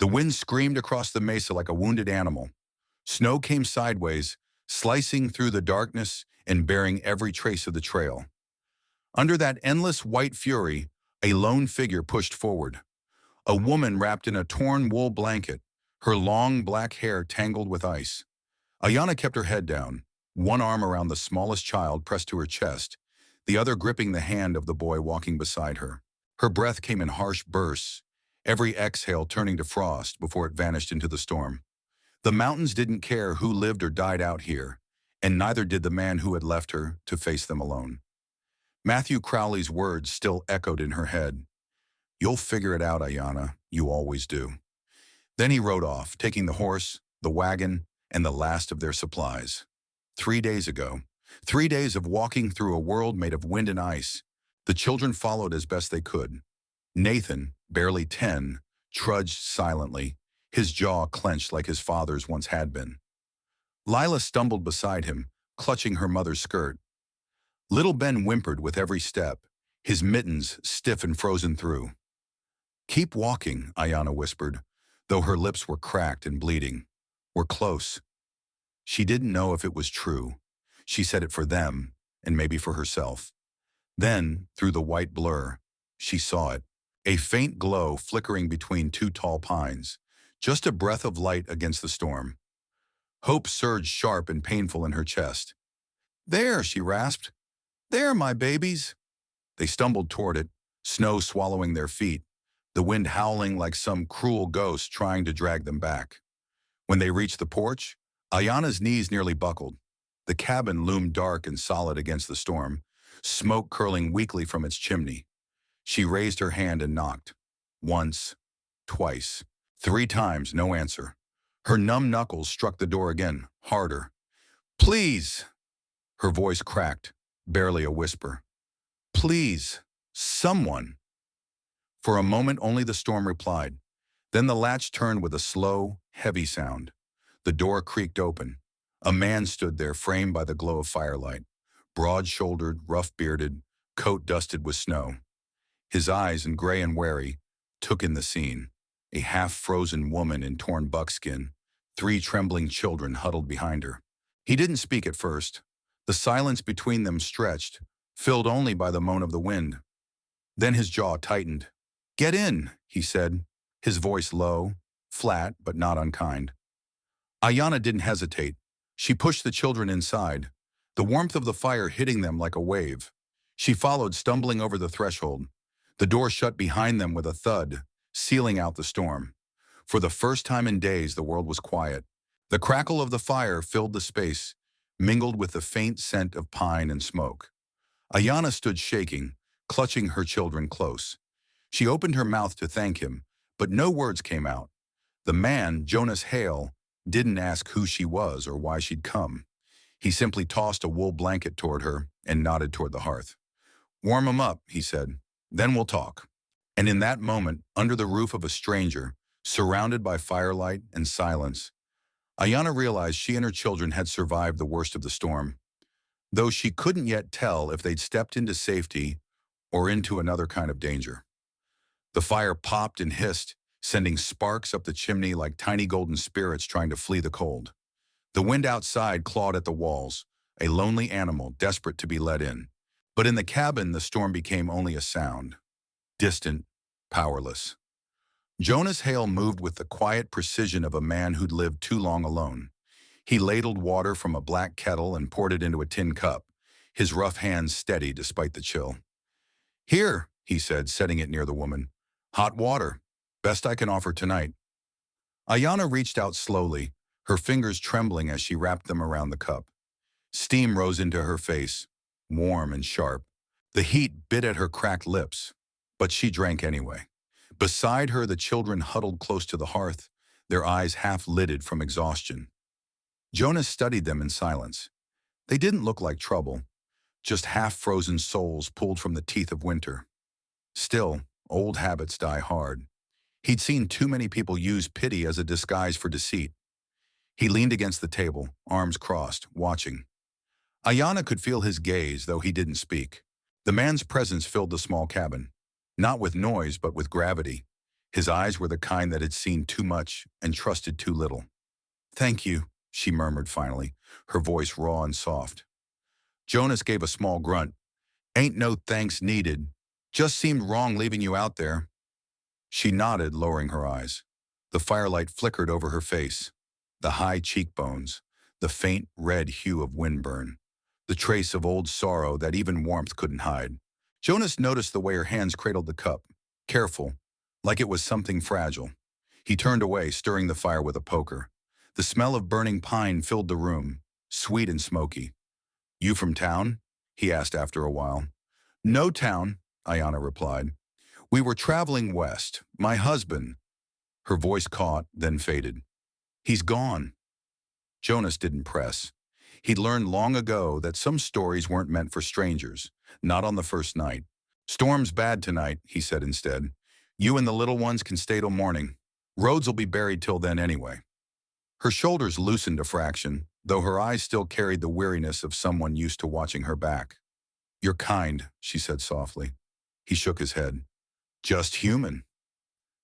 The wind screamed across the mesa like a wounded animal. Snow came sideways, slicing through the darkness and bearing every trace of the trail. Under that endless white fury, a lone figure pushed forward. A woman wrapped in a torn wool blanket, her long black hair tangled with ice. Aiyana kept her head down, one arm around the smallest child pressed to her chest, the other gripping the hand of the boy walking beside her. Her breath came in harsh bursts, every exhale turning to frost before it vanished into the storm. The mountains didn't care who lived or died out here, and neither did the man who had left her to face them alone. Matthew Crowley's words still echoed in her head. "You'll figure it out, Aiyana. You always do." Then he rode off, taking the horse, the wagon, and the last of their supplies. 3 days ago, 3 days of walking through a world made of wind and ice, the children followed as best they could. Nathan, barely 10, trudged silently, his jaw clenched like his father's once had been. Lila stumbled beside him, clutching her mother's skirt. Little Ben whimpered with every step, his mittens stiff and frozen through. "Keep walking," Aiyana whispered, though her lips were cracked and bleeding. "We're close." She didn't know if it was true. She said it for them, and maybe for herself. Then, through the white blur, she saw it. A faint glow flickering between two tall pines, just a breath of light against the storm. Hope surged sharp and painful in her chest. "There," she rasped. "There, my babies." They stumbled toward it, snow swallowing their feet, the wind howling like some cruel ghost trying to drag them back. When they reached the porch, Aiyana's knees nearly buckled. The cabin loomed dark and solid against the storm, smoke curling weakly from its chimney. She raised her hand and knocked. Once, twice, 3 times, no answer. Her numb knuckles struck the door again, harder. "Please!" Her voice cracked, barely a whisper. "Please, someone!" For a moment only the storm replied. Then the latch turned with a slow, heavy sound. The door creaked open. A man stood there, framed by the glow of firelight, broad-shouldered, rough-bearded, coat dusted with snow. His eyes, gray and wary, took in the scene. A half-frozen woman in torn buckskin, 3 trembling children huddled behind her. He didn't speak at first. The silence between them stretched, filled only by the moan of the wind. Then his jaw tightened. "Get in," he said, his voice low, flat but not unkind. Aiyana didn't hesitate. She pushed the children inside, the warmth of the fire hitting them like a wave. She followed, stumbling over the threshold. The door shut behind them with a thud, sealing out the storm. For the first time in days, the world was quiet. The crackle of the fire filled the space, mingled with the faint scent of pine and smoke. Aiyana stood shaking, clutching her children close. She opened her mouth to thank him, but no words came out. The man, Jonas Hale, didn't ask who she was or why she'd come. He simply tossed a wool blanket toward her and nodded toward the hearth. "Warm 'em up," he said. "Then we'll talk." And in that moment, under the roof of a stranger, surrounded by firelight and silence, Aiyana realized she and her children had survived the worst of the storm, though she couldn't yet tell if they'd stepped into safety or into another kind of danger. The fire popped and hissed, sending sparks up the chimney like tiny golden spirits trying to flee the cold. The wind outside clawed at the walls, a lonely animal desperate to be let in. But in the cabin, the storm became only a sound, distant, powerless. Jonas Hale moved with the quiet precision of a man who'd lived too long alone. He ladled water from a black kettle and poured it into a tin cup, his rough hands steady despite the chill. "Here," he said, setting it near the woman. "Hot water. Best I can offer tonight." Aiyana reached out slowly, her fingers trembling as she wrapped them around the cup. Steam rose into her face, warm and sharp. The heat bit at her cracked lips, but she drank anyway. Beside her, the children huddled close to the hearth, their eyes half-lidded from exhaustion. Jonas studied them in silence. They didn't look like trouble, just half-frozen souls pulled from the teeth of winter. Still, old habits die hard. He'd seen too many people use pity as a disguise for deceit. He leaned against the table, arms crossed, watching. Aiyana could feel his gaze, though he didn't speak. The man's presence filled the small cabin, not with noise but with gravity. His eyes were the kind that had seen too much and trusted too little. "Thank you," she murmured finally, her voice raw and soft. Jonas gave a small grunt. "Ain't no thanks needed. Just seemed wrong leaving you out there." She nodded, lowering her eyes. The firelight flickered over her face. The high cheekbones, the faint red hue of windburn, the trace of old sorrow that even warmth couldn't hide. Jonas noticed the way her hands cradled the cup, careful, like it was something fragile. He turned away, stirring the fire with a poker. The smell of burning pine filled the room, sweet and smoky. "You from town?" he asked after a while. "No town," Aiyana replied. "We were traveling west. My husband—" Her voice caught, then faded. "He's gone." Jonas didn't press. He'd learned long ago that some stories weren't meant for strangers, not on the first night. "Storm's bad tonight," he said instead. "You and the little ones can stay till morning. Rhodes'll be buried till then anyway." Her shoulders loosened a fraction, though her eyes still carried the weariness of someone used to watching her back. "You're kind," she said softly. He shook his head. "Just human."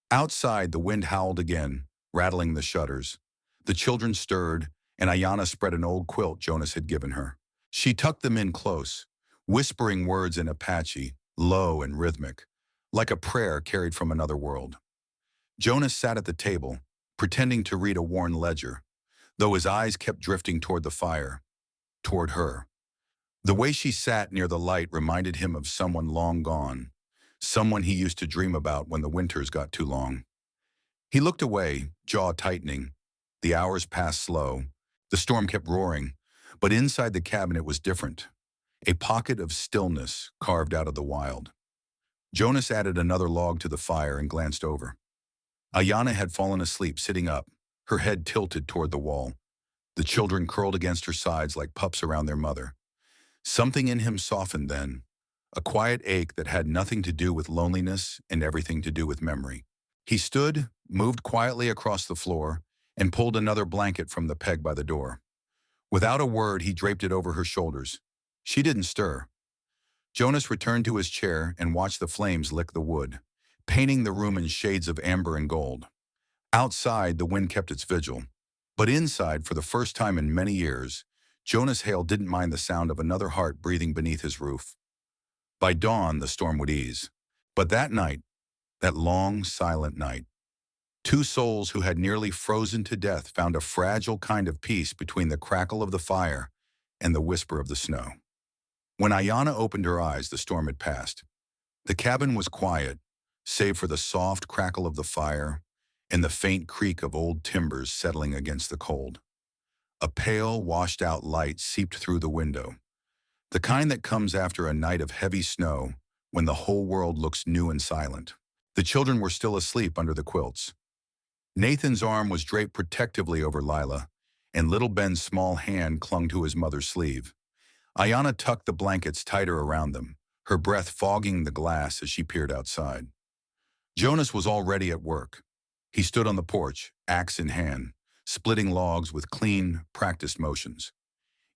Outside, the wind howled again, rattling the shutters. The children stirred, and Aiyana spread an old quilt Jonas had given her. She tucked them in close, whispering words in Apache, low and rhythmic, like a prayer carried from another world. Jonas sat at the table, pretending to read a worn ledger, though his eyes kept drifting toward the fire, toward her. The way she sat near the light reminded him of someone long gone, someone he used to dream about when the winters got too long. He looked away, jaw tightening. The hours passed slow. The storm kept roaring, but inside the cabin it was different. A pocket of stillness carved out of the wild. Jonas added another log to the fire and glanced over. Aiyana had fallen asleep sitting up, her head tilted toward the wall. The children curled against her sides like pups around their mother. Something in him softened then, a quiet ache that had nothing to do with loneliness and everything to do with memory. He stood, moved quietly across the floor, and pulled another blanket from the peg by the door. Without a word, he draped it over her shoulders. She didn't stir. Jonas returned to his chair and watched the flames lick the wood, painting the room in shades of amber and gold. Outside, the wind kept its vigil. But inside, for the first time in many years, Jonas Hale didn't mind the sound of another heart breathing beneath his roof. By dawn, the storm would ease. But that night, that long, silent night, two souls who had nearly frozen to death found a fragile kind of peace between the crackle of the fire and the whisper of the snow. When Aiyana opened her eyes, the storm had passed. The cabin was quiet, save for the soft crackle of the fire and the faint creak of old timbers settling against the cold. A pale, washed-out light seeped through the window, the kind that comes after a night of heavy snow when the whole world looks new and silent. The children were still asleep under the quilts. Nathan's arm was draped protectively over Lila, and little Ben's small hand clung to his mother's sleeve. Aiyana tucked the blankets tighter around them, her breath fogging the glass as she peered outside. Jonas was already at work. He stood on the porch, axe in hand, splitting logs with clean, practiced motions.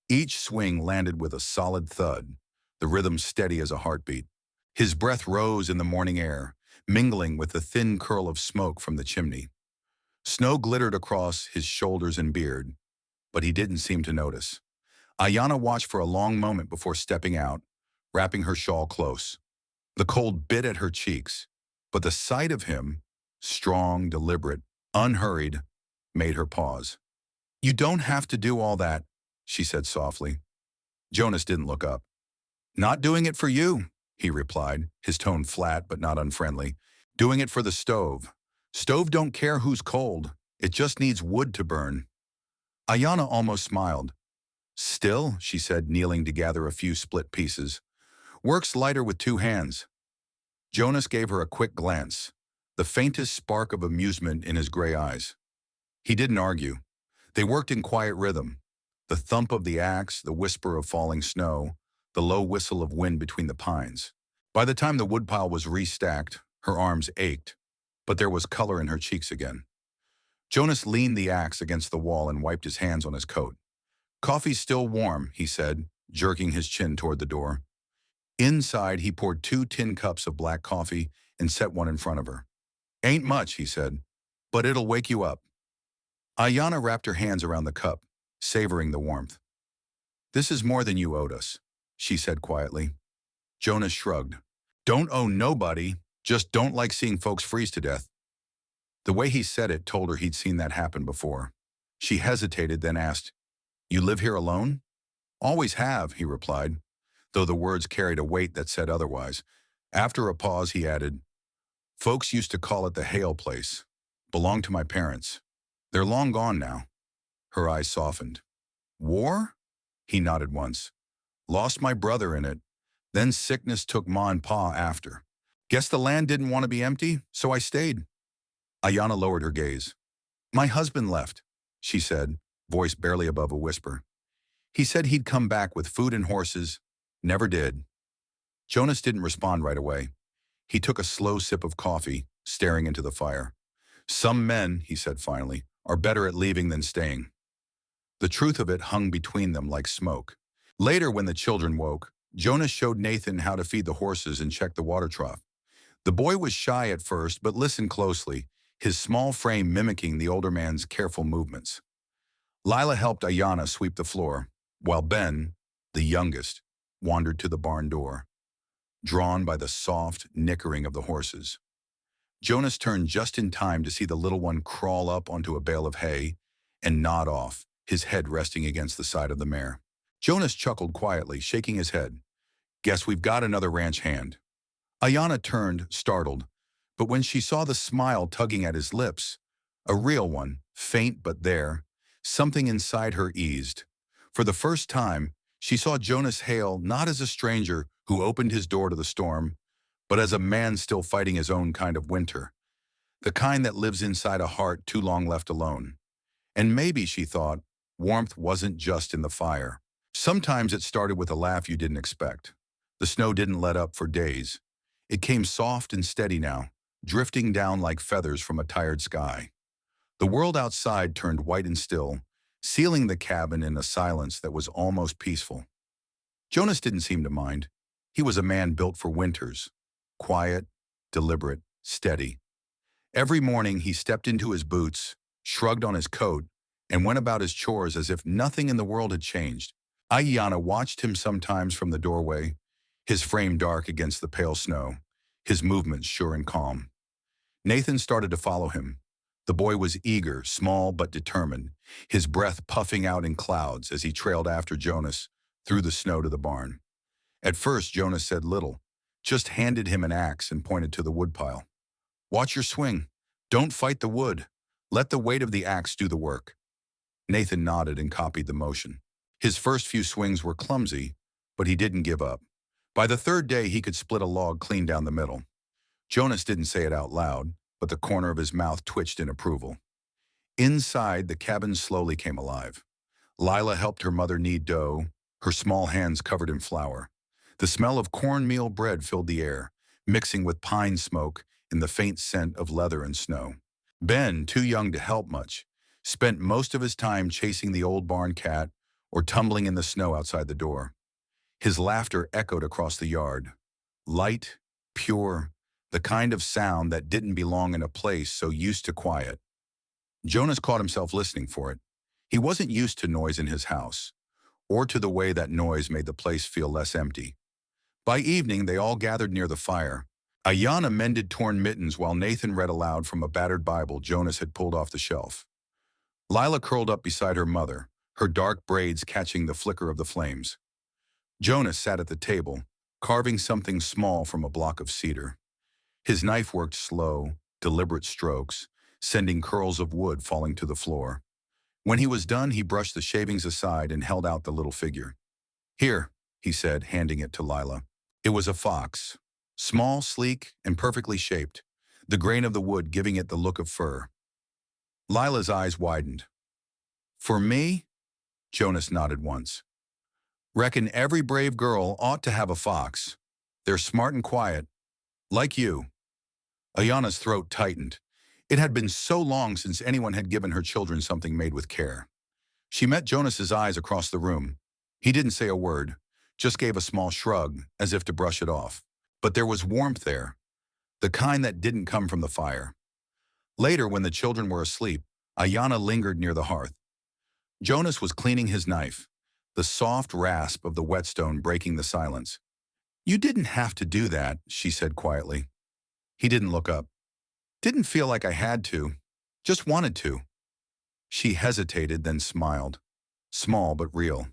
Each swing landed with a solid thud, the rhythm steady as a heartbeat. His breath rose in the morning air, mingling with the thin curl of smoke from the chimney. Snow glittered across his shoulders and beard, but he didn't seem to notice. Aiyana watched for a long moment before stepping out, wrapping her shawl close. The cold bit at her cheeks, but the sight of him, strong, deliberate, unhurried, made her pause. "You don't have to do all that," she said softly. Jonas didn't look up. "Not doing it for you," he replied, his tone flat but not unfriendly. "Doing it for the stove. Stove don't care who's cold. It just needs wood to burn." Aiyana almost smiled. "Still," she said, kneeling to gather a few split pieces, "works lighter with two hands." Jonas gave her a quick glance, the faintest spark of amusement in his gray eyes. He didn't argue. They worked in quiet rhythm. The thump of the axe, the whisper of falling snow, the low whistle of wind between the pines. By the time the woodpile was restacked, her arms ached, but there was color in her cheeks again. Jonas leaned the axe against the wall and wiped his hands on his coat. "Coffee's still warm," he said, jerking his chin toward the door. Inside, he poured 2 tin cups of black coffee and set one in front of her. Ain't much, he said, but it'll wake you up. Aiyana wrapped her hands around the cup, savoring the warmth. This is more than you owed us, she said quietly. Jonas shrugged. Don't owe nobody, just don't like seeing folks freeze to death. The way he said it told her he'd seen that happen before. She hesitated, then asked, You live here alone? Always have, he replied, though the words carried a weight that said otherwise. After a pause, he added, Folks used to call it the Hale place. Belonged to my parents. They're long gone now. Her eyes softened. War? He nodded once. Lost my brother in it. Then sickness took Ma and Pa after. Guess the land didn't want to be empty, so I stayed. Aiyana lowered her gaze. My husband left, she said, voice barely above a whisper. He said he'd come back with food and horses. Never did. Jonas didn't respond right away. He took a slow sip of coffee, staring into the fire. Some men, he said finally, are better at leaving than staying. The truth of it hung between them like smoke. Later, when the children woke, Jonas showed Nathan how to feed the horses and check the water trough. The boy was shy at first, but listened closely, his small frame mimicking the older man's careful movements. Lila helped Aiyana sweep the floor, while Ben, the youngest, wandered to the barn door, drawn by the soft nickering of the horses. Jonas turned just in time to see the little one crawl up onto a bale of hay and nod off, his head resting against the side of the mare. Jonas chuckled quietly, shaking his head. Guess we've got another ranch hand. Aiyana turned, startled, but when she saw the smile tugging at his lips, a real one, faint but there, something inside her eased. For the first time, she saw Jonas Hale not as a stranger who opened his door to the storm, but as a man still fighting his own kind of winter, the kind that lives inside a heart too long left alone. And maybe, she thought, warmth wasn't just in the fire. Sometimes it started with a laugh you didn't expect. The snow didn't let up for days. It came soft and steady now, drifting down like feathers from a tired sky. The world outside turned white and still, sealing the cabin in a silence that was almost peaceful. Jonas didn't seem to mind. He was a man built for winters. Quiet, deliberate, steady. Every morning he stepped into his boots, shrugged on his coat, and went about his chores as if nothing in the world had changed. Aiyana watched him sometimes from the doorway, his frame dark against the pale snow, his movements sure and calm. Nathan started to follow him. The boy was eager, small but determined, his breath puffing out in clouds as he trailed after Jonas through the snow to the barn. At first, Jonas said little, just handed him an axe and pointed to the woodpile. Watch your swing. Don't fight the wood. Let the weight of the axe do the work. Nathan nodded and copied the motion. His first few swings were clumsy, but he didn't give up. By the third day, he could split a log clean down the middle. Jonas didn't say it out loud, but the corner of his mouth twitched in approval. Inside, the cabin slowly came alive. Lila helped her mother knead dough, her small hands covered in flour. The smell of cornmeal bread filled the air, mixing with pine smoke in the faint scent of leather and snow. Ben, too young to help much, spent most of his time chasing the old barn cat or tumbling in the snow outside the door. His laughter echoed across the yard. Light, pure, the kind of sound that didn't belong in a place so used to quiet. Jonas caught himself listening for it. He wasn't used to noise in his house, or to the way that noise made the place feel less empty. By evening, they all gathered near the fire. Aiyana mended torn mittens while Nathan read aloud from a battered Bible Jonas had pulled off the shelf. Lila curled up beside her mother, her dark braids catching the flicker of the flames. Jonas sat at the table, carving something small from a block of cedar. His knife worked slow, deliberate strokes, sending curls of wood falling to the floor. When he was done, he brushed the shavings aside and held out the little figure. Here, he said, handing it to Lila. It was a fox, small, sleek, and perfectly shaped, the grain of the wood giving it the look of fur. Lila's eyes widened. For me? Jonas nodded once. Reckon every brave girl ought to have a fox. They're smart and quiet, like you. Aiyana's throat tightened. It had been so long since anyone had given her children something made with care. She met Jonas's eyes across the room. He didn't say a word, just gave a small shrug, as if to brush it off. But there was warmth there, the kind that didn't come from the fire. Later, when the children were asleep, Aiyana lingered near the hearth. Jonas was cleaning his knife, the soft rasp of the whetstone breaking the silence. "You didn't have to do that," she said quietly. He didn't look up. "Didn't feel like I had to. Just wanted to." She hesitated, then smiled. Small but real.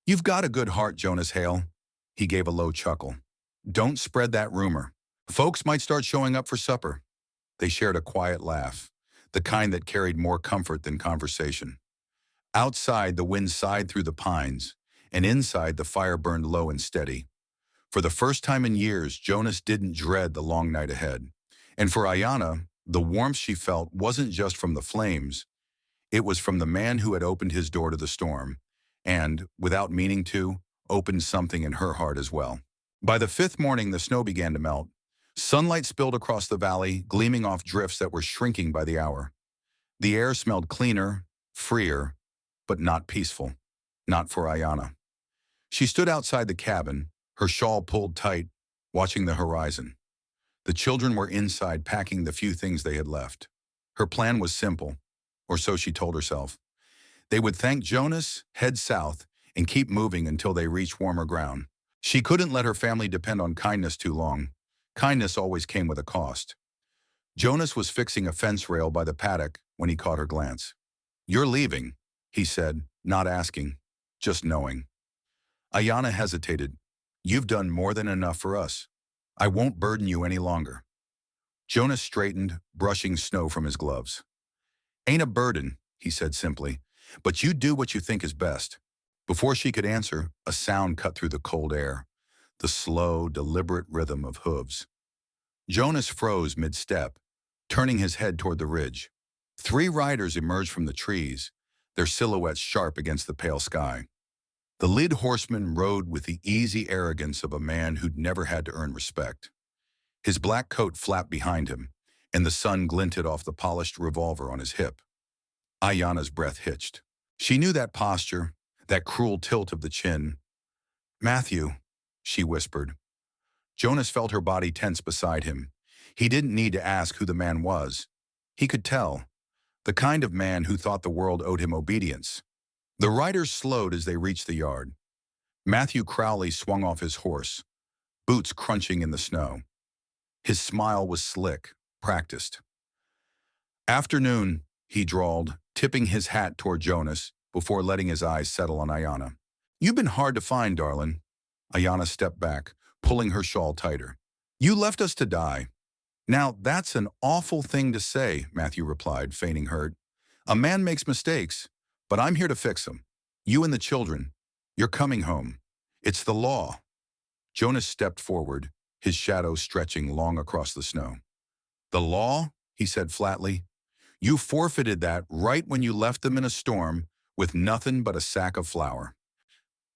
"You've got a good heart, Jonas Hale." He gave a low chuckle. "Don't spread that rumor. Folks might start showing up for supper." They shared a quiet laugh, the kind that carried more comfort than conversation. Outside, the wind sighed through the pines, and inside, the fire burned low and steady. For the first time in years, Jonas didn't dread the long night ahead. And for Aiyana, the warmth she felt wasn't just from the flames, it was from the man who had opened his door to the storm, and, without meaning to, opened something in her heart as well. By the fifth morning, the snow began to melt. Sunlight spilled across the valley, gleaming off drifts that were shrinking by the hour. The air smelled cleaner, freer, but not peaceful. Not for Aiyana. She stood outside the cabin, her shawl pulled tight, watching the horizon. The children were inside packing the few things they had left. Her plan was simple, or so she told herself. They would thank Jonas, head south, and keep moving until they reached warmer ground. She couldn't let her family depend on kindness too long. Kindness always came with a cost. Jonas was fixing a fence rail by the paddock when he caught her glance. "You're leaving," he said, not asking, just knowing. Aiyana hesitated. "You've done more than enough for us. I won't burden you any longer." Jonas straightened, brushing snow from his gloves. "Ain't a burden," he said simply, "but you do what you think is best." Before she could answer, a sound cut through the cold air, the slow, deliberate rhythm of hooves. Jonas froze mid-step, turning his head toward the ridge. 3 riders emerged from the trees, their silhouettes sharp against the pale sky. The lead horseman rode with the easy arrogance of a man who'd never had to earn respect. His black coat flapped behind him, and the sun glinted off the polished revolver on his hip. Aiyana's breath hitched. She knew that posture, that cruel tilt of the chin. "Matthew," she whispered. Jonas felt her body tense beside him. He didn't need to ask who the man was. He could tell. The kind of man who thought the world owed him obedience. The riders slowed as they reached the yard. Matthew Crowley swung off his horse, boots crunching in the snow. His smile was slick, practiced. "Afternoon," he drawled, tipping his hat toward Jonas before letting his eyes settle on Aiyana. "You've been hard to find, darling." Aiyana stepped back, pulling her shawl tighter. "You left us to die." "Now, that's an awful thing to say," Matthew replied, feigning hurt. "A man makes mistakes, but I'm here to fix them. You and the children, you're coming home. It's the law." Jonas stepped forward, his shadow stretching long across the snow. "The law?" he said flatly. "You forfeited that right when you left them in a storm with nothing but a sack of flour."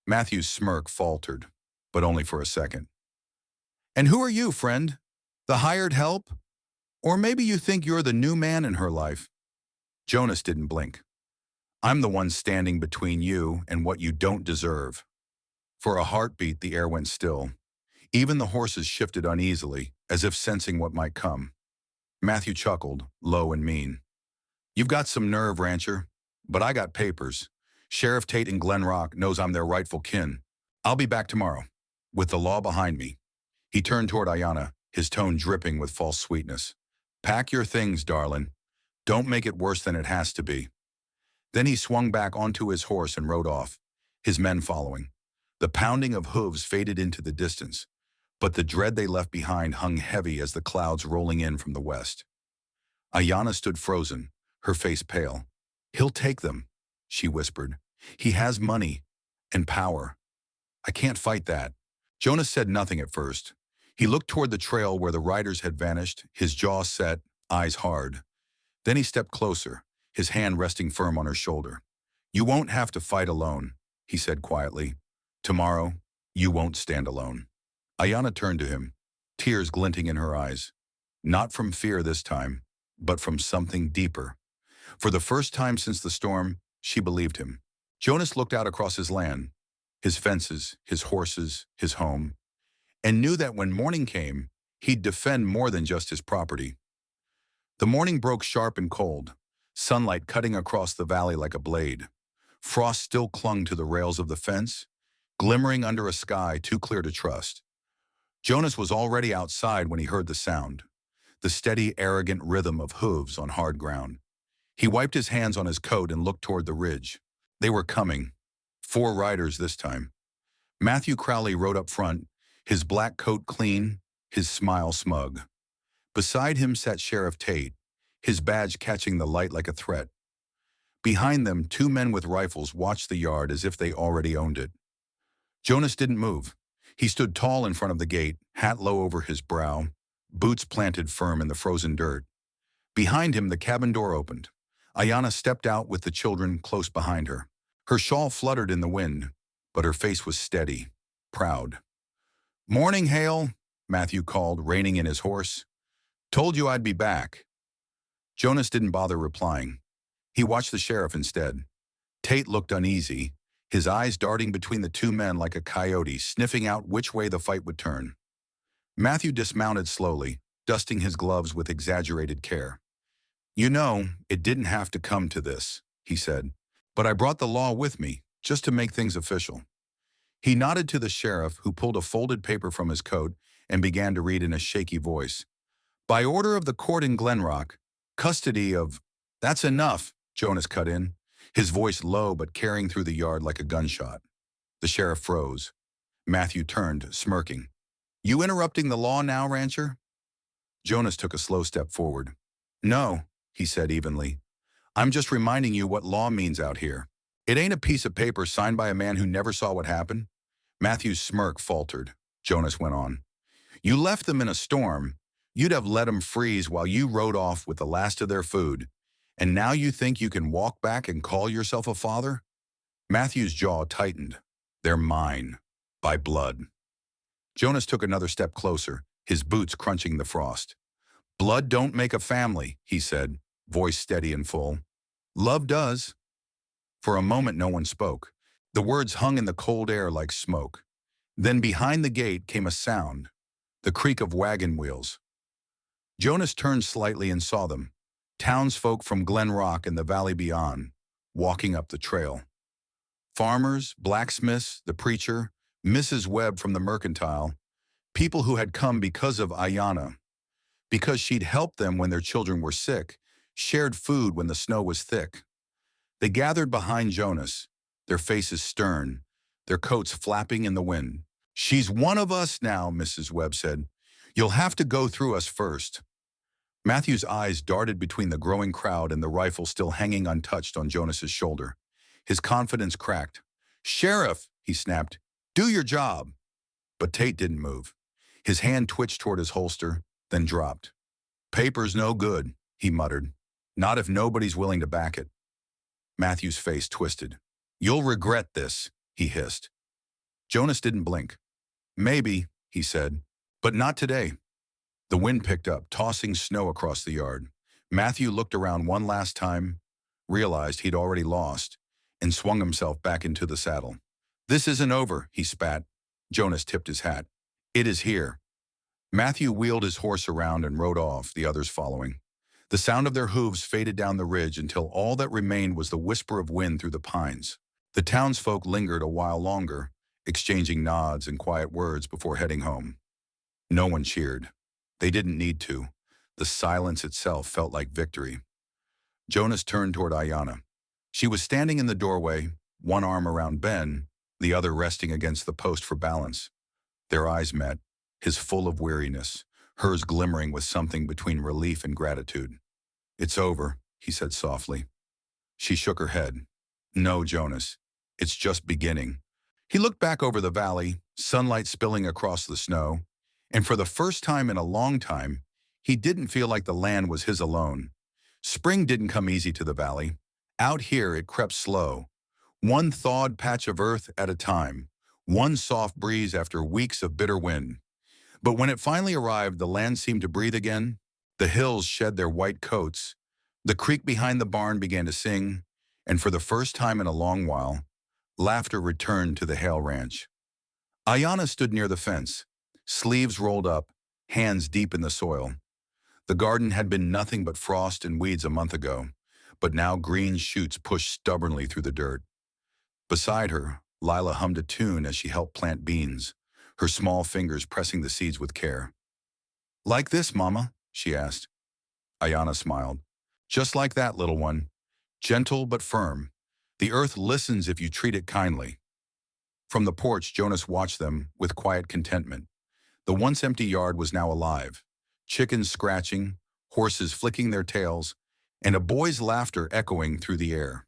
Matthew's smirk faltered, but only for a second. "And who are you, friend? The hired help? Or maybe you think you're the new man in her life?" Jonas didn't blink. "I'm the one standing between you and what you don't deserve." For a heartbeat, the air went still. Even the horses shifted uneasily, as if sensing what might come. Matthew chuckled, low and mean. "You've got some nerve, rancher, but I got papers. Sheriff Tate in Glen Rock knows I'm their rightful kin. I'll be back tomorrow, with the law behind me." He turned toward Aiyana, his tone dripping with false sweetness. "Pack your things, darling. Don't make it worse than it has to be." Then he swung back onto his horse and rode off, his men following. The pounding of hooves faded into the distance, but the dread they left behind hung heavy as the clouds rolling in from the west. Aiyana stood frozen, her face pale. "He'll take them," she whispered. "He has money and power. I can't fight that." Jonas said nothing at first. He looked toward the trail where the riders had vanished, his jaw set, eyes hard. Then he stepped closer, his hand resting firm on her shoulder. "You won't have to fight alone," he said quietly. "Tomorrow, you won't stand alone." Aiyana turned to him, tears glinting in her eyes. Not from fear this time, but from something deeper. For the first time since the storm, she believed him. Jonas looked out across his land, his fences, his horses, his home, and knew that when morning came, he'd defend more than just his property. The morning broke sharp and cold, sunlight cutting across the valley like a blade. Frost still clung to the rails of the fence, glimmering under a sky too clear to trust. Jonas was already outside when he heard the sound, the steady, arrogant rhythm of hooves on hard ground. He wiped his hands on his coat and looked toward the ridge. They were coming. 4 riders this time. Matthew Crowley rode up front, his black coat clean, his smile smug. Beside him sat Sheriff Tate, his badge catching the light like a threat. Behind them, 2 men with rifles watched the yard as if they already owned it. Jonas didn't move. He stood tall in front of the gate, hat low over his brow, boots planted firm in the frozen dirt. Behind him, the cabin door opened. Aiyana stepped out with the children close behind her. Her shawl fluttered in the wind, but her face was steady, proud. "Morning, Hale," Matthew called, reining in his horse. "Told you I'd be back." Jonas didn't bother replying. He watched the sheriff instead. Tate looked uneasy, his eyes darting between the 2 men like a coyote, sniffing out which way the fight would turn. Matthew dismounted slowly, dusting his gloves with exaggerated care. "You know, it didn't have to come to this," he said, "but I brought the law with me, just to make things official." He nodded to the sheriff, who pulled a folded paper from his coat and began to read in a shaky voice. "By order of the court in Glenrock, custody of—" "That's enough," Jonas cut in, his voice low but carrying through the yard like a gunshot. The sheriff froze. Matthew turned, smirking. "You interrupting the law now, rancher?" Jonas took a slow step forward. "No," he said evenly. "I'm just reminding you what law means out here. It ain't a piece of paper signed by a man who never saw what happened." Matthew's smirk faltered. Jonas went on. "You left them in a storm. You'd have let them freeze while you rode off with the last of their food. And now you think you can walk back and call yourself a father?" Matthew's jaw tightened. "They're mine. By blood." Jonas took another step closer, his boots crunching the frost. "Blood don't make a family," he said, voice steady and full. "Love does." For a moment no one spoke. The words hung in the cold air like smoke. Then behind the gate came a sound, the creak of wagon wheels. Jonas turned slightly and saw them, townsfolk from Glen Rock and the valley beyond, walking up the trail. Farmers, blacksmiths, the preacher, Mrs. Webb from the mercantile, people who had come because of Aiyana, because she'd helped them when their children were sick, shared food when the snow was thick. They gathered behind Jonas, their faces stern, their coats flapping in the wind. "She's one of us now," Mrs. Webb said. "You'll have to go through us first." Matthew's eyes darted between the growing crowd and the rifle still hanging untouched on Jonas's shoulder. His confidence cracked. "Sheriff," he snapped, "do your job." But Tate didn't move. His hand twitched toward his holster, then dropped. "Paper's no good," he muttered. "Not if nobody's willing to back it." Matthew's face twisted. "You'll regret this," he hissed. Jonas didn't blink. "Maybe," he said, "but not today." The wind picked up, tossing snow across the yard. Matthew looked around one last time, realized he'd already lost, and swung himself back into the saddle. "This isn't over," he spat. Jonas tipped his hat. "It is here." Matthew wheeled his horse around and rode off, the others following. The sound of their hooves faded down the ridge until all that remained was the whisper of wind through the pines. The townsfolk lingered a while longer, exchanging nods and quiet words before heading home. No one cheered. They didn't need to. The silence itself felt like victory. Jonas turned toward Aiyana. She was standing in the doorway, one arm around Ben, the other resting against the post for balance. Their eyes met, his full of weariness, hers glimmering with something between relief and gratitude. "It's over," he said softly. She shook her head. "No, Jonas. It's just beginning." He looked back over the valley, sunlight spilling across the snow, and for the first time in a long time, he didn't feel like the land was his alone. Spring didn't come easy to the valley. Out here it crept slow, one thawed patch of earth at a time, one soft breeze after weeks of bitter wind. But when it finally arrived, the land seemed to breathe again. The hills shed their white coats. The creek behind the barn began to sing, and for the first time in a long while, laughter returned to the Hale Ranch. Aiyana stood near the fence, sleeves rolled up, hands deep in the soil. The garden had been nothing but frost and weeds a month ago, but now green shoots pushed stubbornly through the dirt. Beside her, Lila hummed a tune as she helped plant beans, her small fingers pressing the seeds with care. "Like this, Mama?" she asked. Aiyana smiled. "Just like that, little one. Gentle but firm. The earth listens if you treat it kindly." From the porch, Jonas watched them with quiet contentment. The once empty yard was now alive. Chickens scratching, horses flicking their tails, and a boy's laughter echoing through the air.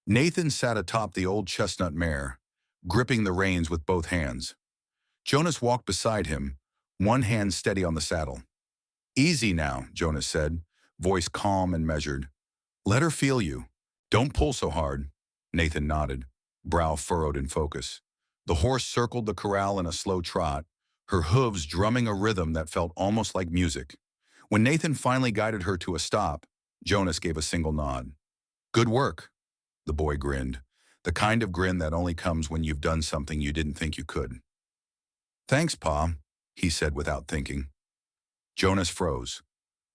Nathan sat atop the old chestnut mare, gripping the reins with both hands. Jonas walked beside him, one hand steady on the saddle. "Easy now," Jonas said, voice calm and measured. "Let her feel you. Don't pull so hard." Nathan nodded, brow furrowed in focus. The horse circled the corral in a slow trot, her hooves drumming a rhythm that felt almost like music. When Nathan finally guided her to a stop, Jonas gave a single nod. "Good work." The boy grinned, the kind of grin that only comes when you've done something you didn't think you could. "Thanks, Pa," he said without thinking. Jonas froze.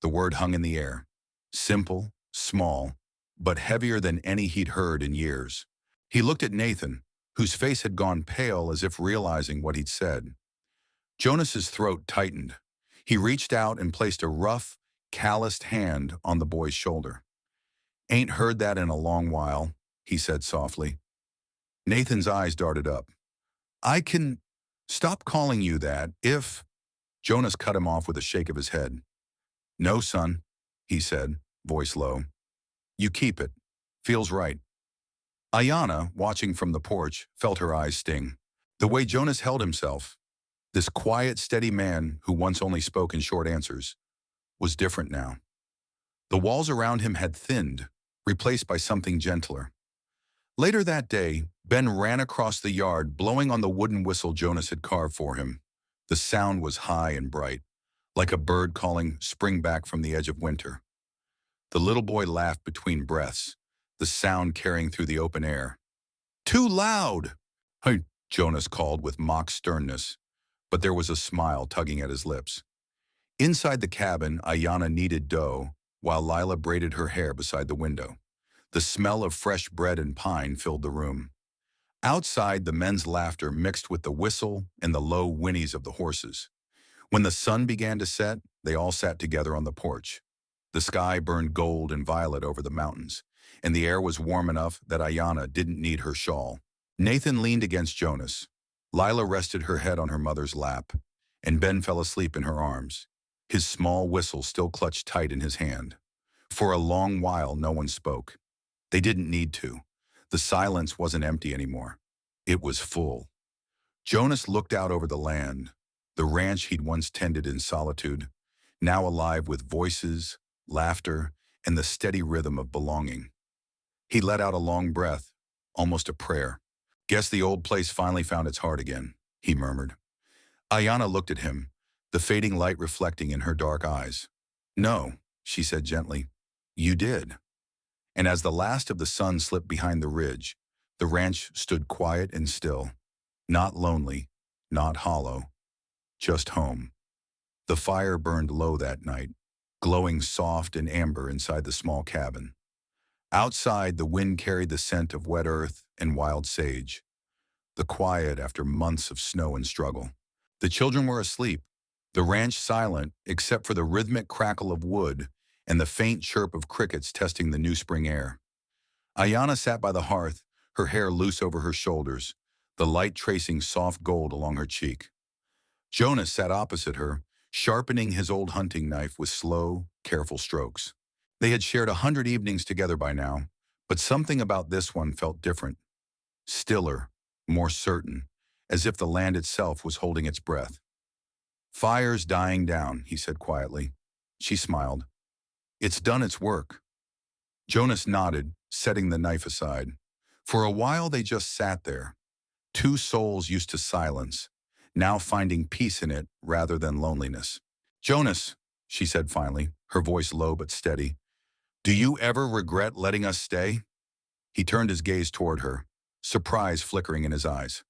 The word hung in the air. Simple, small, but heavier than any he'd heard in years. He looked at Nathan, whose face had gone pale as if realizing what he'd said. Jonas's throat tightened. He reached out and placed a rough, calloused hand on the boy's shoulder. "Ain't heard that in a long while," he said softly. Nathan's eyes darted up. "I can stop calling you that if—" Jonas cut him off with a shake of his head. "No, son," he said, voice low. "You keep it. Feels right." Aiyana, watching from the porch, felt her eyes sting. The way Jonas held himself, this quiet, steady man who once only spoke in short answers, was different now. The walls around him had thinned, replaced by something gentler. Later that day, Ben ran across the yard, blowing on the wooden whistle Jonas had carved for him. The sound was high and bright, like a bird calling spring back from the edge of winter. The little boy laughed between breaths, the sound carrying through the open air. "Too loud!" "Hey," Jonas called with mock sternness, but there was a smile tugging at his lips. Inside the cabin, Aiyana kneaded dough, while Lila braided her hair beside the window. The smell of fresh bread and pine filled the room. Outside, the men's laughter mixed with the whistle and the low whinnies of the horses. When the sun began to set, they all sat together on the porch. The sky burned gold and violet over the mountains, and the air was warm enough that Aiyana didn't need her shawl. Nathan leaned against Jonas. Lila rested her head on her mother's lap, and Ben fell asleep in her arms. His small whistle still clutched tight in his hand. For a long while, no one spoke. They didn't need to. The silence wasn't empty anymore. It was full. Jonas looked out over the land, the ranch he'd once tended in solitude, now alive with voices, laughter, and the steady rhythm of belonging. He let out a long breath, almost a prayer. "Guess the old place finally found its heart again," he murmured. Aiyana looked at him, the fading light reflecting in her dark eyes. "No," she said gently. "You did." And as the last of the sun slipped behind the ridge, the ranch stood quiet and still. Not lonely, not hollow, just home. The fire burned low that night, glowing soft and amber inside the small cabin. Outside, the wind carried the scent of wet earth and wild sage. The quiet after months of snow and struggle. The children were asleep, the ranch silent except for the rhythmic crackle of wood and the faint chirp of crickets testing the new spring air. Aiyana sat by the hearth, her hair loose over her shoulders, the light tracing soft gold along her cheek. Jonas sat opposite her, sharpening his old hunting knife with slow, careful strokes. They had shared 100 evenings together by now, but something about this one felt different. Stiller, more certain, as if the land itself was holding its breath. "Fire's dying down," he said quietly. She smiled. "It's done its work." Jonas nodded, setting the knife aside. For a while they just sat there, two souls used to silence, now finding peace in it rather than loneliness. "Jonas," she said finally, her voice low but steady, "do you ever regret letting us stay?" He turned his gaze toward her, surprise flickering in his eyes.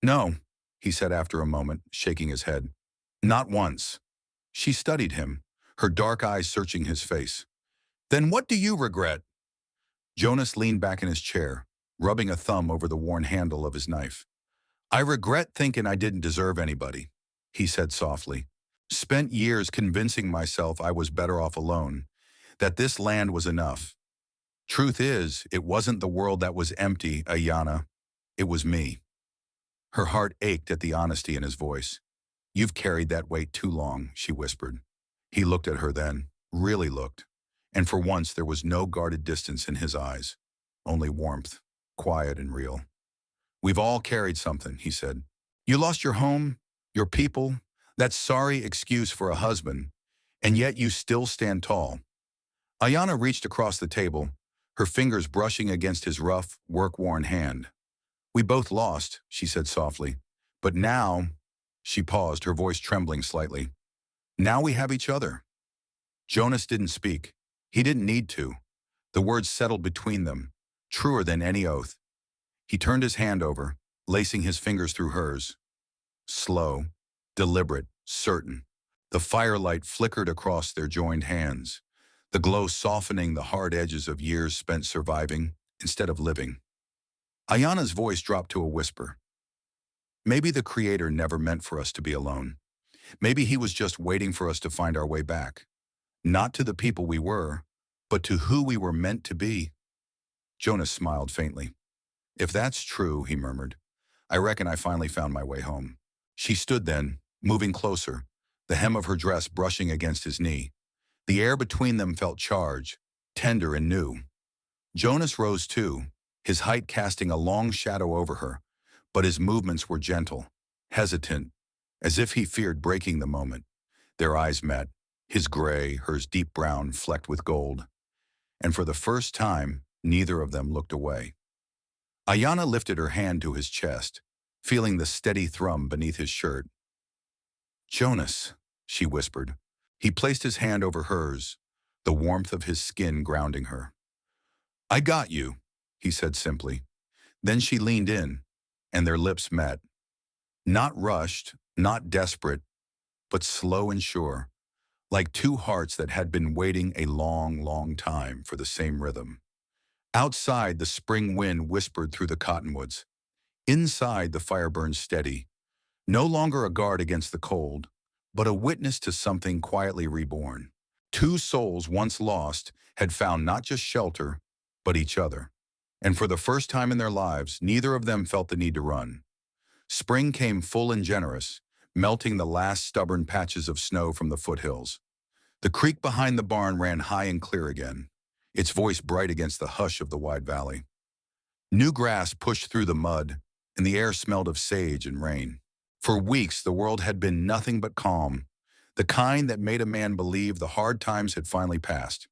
"No," he said after a moment, shaking his head. "Not once." She studied him, her dark eyes searching his face. Then what do you regret? Jonas leaned back in his chair, rubbing a thumb over the worn handle of his knife. I regret thinking I didn't deserve anybody, he said softly. Spent years convincing myself I was better off alone, that this land was enough. Truth is, it wasn't the world that was empty, Aiyana. It was me. Her heart ached at the honesty in his voice. You've carried that weight too long, she whispered. He looked at her then, really looked, and for once there was no guarded distance in his eyes, only warmth, quiet and real. We've all carried something, he said. You lost your home, your people, that sorry excuse for a husband, and yet you still stand tall. Aiyana reached across the table, her fingers brushing against his rough, work-worn hand. We both lost, she said softly. But now, she paused, her voice trembling slightly. Now we have each other. Jonas didn't speak. He didn't need to. The words settled between them, truer than any oath. He turned his hand over, lacing his fingers through hers. Slow, deliberate, certain. The firelight flickered across their joined hands, the glow softening the hard edges of years spent surviving instead of living. Aiyana's voice dropped to a whisper. Maybe the Creator never meant for us to be alone. Maybe he was just waiting for us to find our way back. Not to the people we were, but to who we were meant to be. Jonas smiled faintly. If that's true, he murmured, I reckon I finally found my way home. She stood then, moving closer, the hem of her dress brushing against his knee. The air between them felt charged, tender and new. Jonas rose too, his height casting a long shadow over her, but his movements were gentle, hesitant, as if he feared breaking the moment. Their eyes met, his gray, hers deep brown flecked with gold. And for the first time, neither of them looked away. Aiyana lifted her hand to his chest, feeling the steady thrum beneath his shirt. Jonas, she whispered. He placed his hand over hers, the warmth of his skin grounding her. I got you, he said simply. Then she leaned in, and their lips met. Not rushed, not desperate, but slow and sure, like two hearts that had been waiting a long, long time for the same rhythm. Outside, the spring wind whispered through the cottonwoods. Inside, the fire burned steady, no longer a guard against the cold, but a witness to something quietly reborn. Two souls once lost had found not just shelter, but each other. And for the first time in their lives, neither of them felt the need to run. Spring came full and generous, melting the last stubborn patches of snow from the foothills. The creek behind the barn ran high and clear again, its voice bright against the hush of the wide valley. New grass pushed through the mud, and the air smelled of sage and rain. For weeks, the world had been nothing but calm, the kind that made a man believe the hard times had finally passed.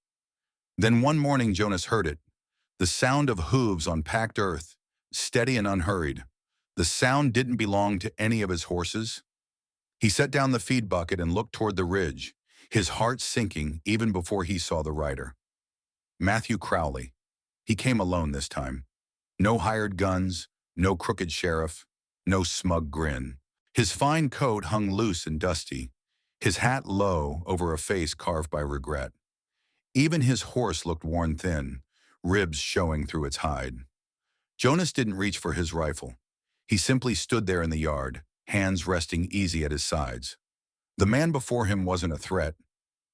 Then one morning Jonas heard it, the sound of hooves on packed earth, steady and unhurried. The sound didn't belong to any of his horses. He set down the feed bucket and looked toward the ridge, his heart sinking even before he saw the rider. Matthew Crowley. He came alone this time. No hired guns, no crooked sheriff, no smug grin. His fine coat hung loose and dusty, his hat low over a face carved by regret. Even his horse looked worn thin, ribs showing through its hide. Jonas didn't reach for his rifle. He simply stood there in the yard, hands resting easy at his sides. The man before him wasn't a threat.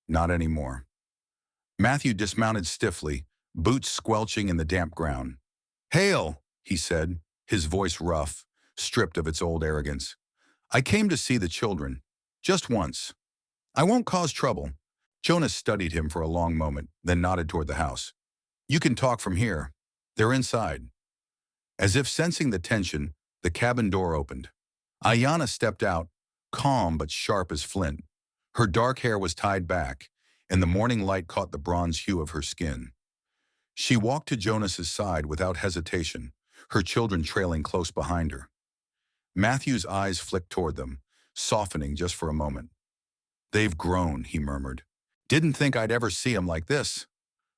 Not anymore. Matthew dismounted stiffly, boots squelching in the damp ground. Hale, he said, his voice rough, stripped of its old arrogance. I came to see the children. Just once. I won't cause trouble. Jonas studied him for a long moment, then nodded toward the house. You can talk from here. They're inside. As if sensing the tension, the cabin door opened. Aiyana stepped out, calm but sharp as flint. Her dark hair was tied back, and the morning light caught the bronze hue of her skin. She walked to Jonas's side without hesitation, her children trailing close behind her. Matthew's eyes flicked toward them, softening just for a moment. They've grown, he murmured. Didn't think I'd ever see 'em like this.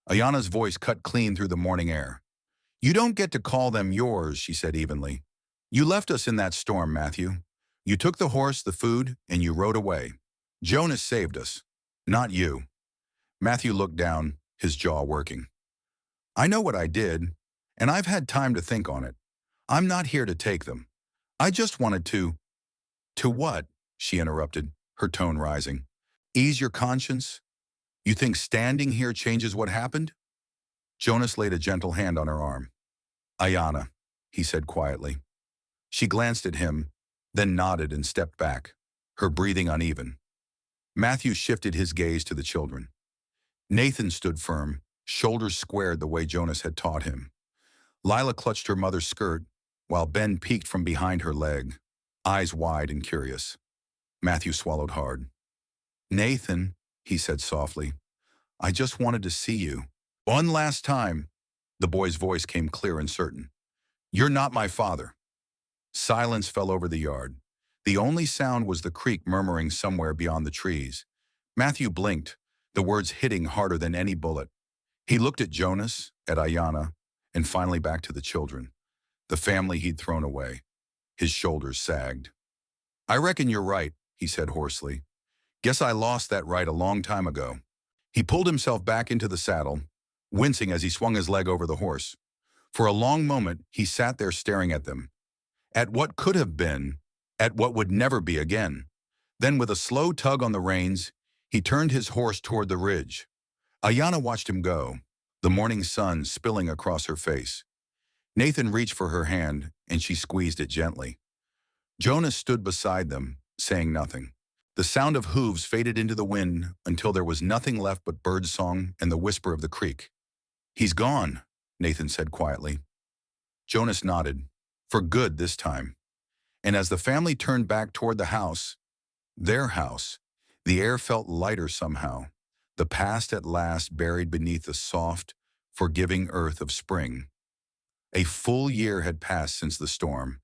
Aiyana's voice cut clean through the morning air. You don't get to call them yours, she said evenly. You left us in that storm, Matthew. You took the horse, the food, and you rode away. Jonas saved us. Not you. Matthew looked down, his jaw working. I know what I did, and I've had time to think on it. I'm not here to take them. I just wanted to. To what? She interrupted, her tone rising. Ease your conscience? You think standing here changes what happened? Jonas laid a gentle hand on her arm. Aiyana, he said quietly. She glanced at him, then nodded and stepped back, her breathing uneven. Matthew shifted his gaze to the children. Nathan stood firm, shoulders squared the way Jonas had taught him. Lila clutched her mother's skirt, while Ben peeked from behind her leg, eyes wide and curious. Matthew swallowed hard. Nathan, he said softly, I just wanted to see you. One last time. The boy's voice came clear and certain. You're not my father. Silence fell over the yard. The only sound was the creek murmuring somewhere beyond the trees. Matthew blinked, the words hitting harder than any bullet. He looked at Jonas, at Aiyana, and finally back to the children, the family he'd thrown away. His shoulders sagged. I reckon you're right, he said hoarsely. Guess I lost that right a long time ago. He pulled himself back into the saddle, wincing as he swung his leg over the horse. For a long moment, he sat there staring at them. At what could have been, at what would never be again. Then with a slow tug on the reins, he turned his horse toward the ridge. Aiyana watched him go, the morning sun spilling across her face. Nathan reached for her hand, and she squeezed it gently. Jonas stood beside them, saying nothing. The sound of hooves faded into the wind until there was nothing left but birdsong and the whisper of the creek. He's gone, Nathan said quietly. Jonas nodded, for good this time. And as the family turned back toward the house, their house, the air felt lighter somehow, the past at last buried beneath the soft, forgiving earth of spring. A full year had passed since the storm,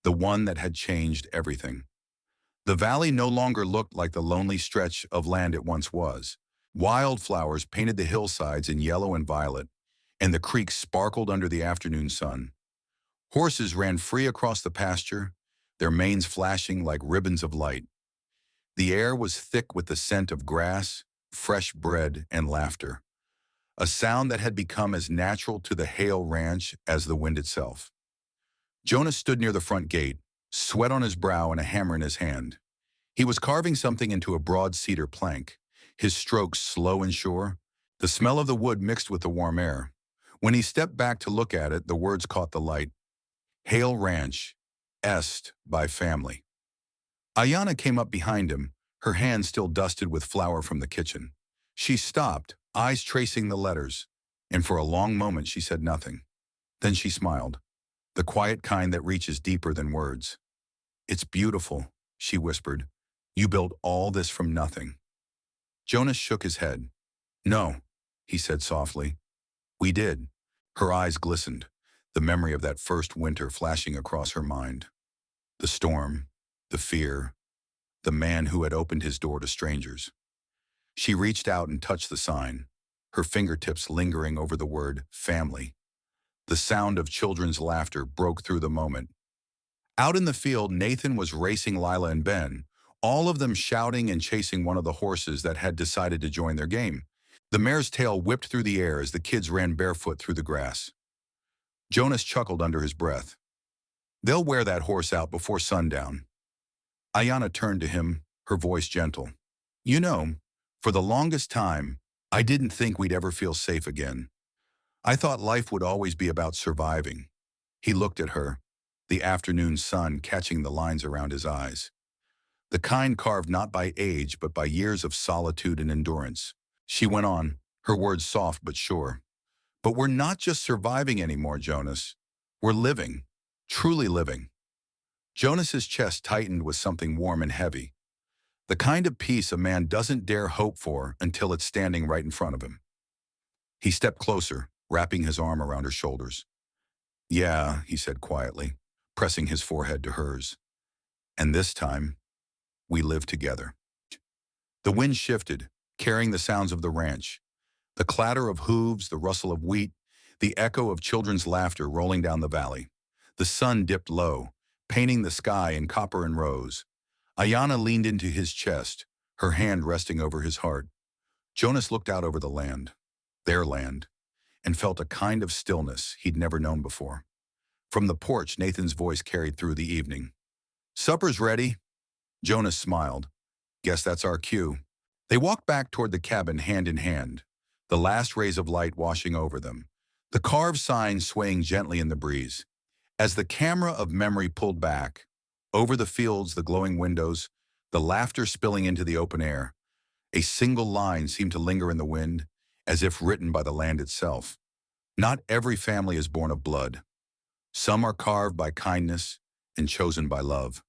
the one that had changed everything. The valley no longer looked like the lonely stretch of land it once was. Wildflowers painted the hillsides in yellow and violet, and the creek sparkled under the afternoon sun. Horses ran free across the pasture, their manes flashing like ribbons of light. The air was thick with the scent of grass, fresh bread, and laughter, a sound that had become as natural to the Hale ranch as the wind itself. Jonas stood near the front gate, sweat on his brow and a hammer in his hand. He was carving something into a broad cedar plank, his strokes slow and sure, the smell of the wood mixed with the warm air. When he stepped back to look at it, the words caught the light. Hale Ranch, est by family. Aiyana came up behind him, her hand still dusted with flour from the kitchen. She stopped, eyes tracing the letters, and for a long moment she said nothing. Then she smiled, the quiet kind that reaches deeper than words. It's beautiful, she whispered. You built all this from nothing. Jonas shook his head. No, he said softly. We did. Her eyes glistened, the memory of that first winter flashing across her mind. The storm, the fear, the man who had opened his door to strangers. She reached out and touched the sign, her fingertips lingering over the word family. The sound of children's laughter broke through the moment. Out in the field, Nathan was racing Lila and Ben, all of them shouting and chasing one of the horses that had decided to join their game. The mare's tail whipped through the air as the kids ran barefoot through the grass. Jonas chuckled under his breath. They'll wear that horse out before sundown. Aiyana turned to him, her voice gentle. You know, for the longest time, I didn't think we'd ever feel safe again. I thought life would always be about surviving. He looked at her, the afternoon sun catching the lines around his eyes. The kind carved not by age but by years of solitude and endurance. She went on, her words soft but sure. But we're not just surviving anymore, Jonas. We're living, truly living. Jonas's chest tightened with something warm and heavy. The kind of peace a man doesn't dare hope for until it's standing right in front of him. He stepped closer, wrapping his arm around her shoulders. Yeah, he said quietly, pressing his forehead to hers. And this time, we live together. The wind shifted, carrying the sounds of the ranch. The clatter of hooves, the rustle of wheat, the echo of children's laughter rolling down the valley. The sun dipped low, painting the sky in copper and rose. Aiyana leaned into his chest, her hand resting over his heart. Jonas looked out over the land, their land, and felt a kind of stillness he'd never known before. From the porch, Nathan's voice carried through the evening. "Supper's ready." Jonas smiled. "Guess that's our cue." They walked back toward the cabin hand in hand, the last rays of light washing over them, the carved sign swaying gently in the breeze. As the camera of memory pulled back, over the fields, the glowing windows, the laughter spilling into the open air, a single line seemed to linger in the wind, as if written by the land itself. Not every family is born of blood. Some are carved by kindness and chosen by love.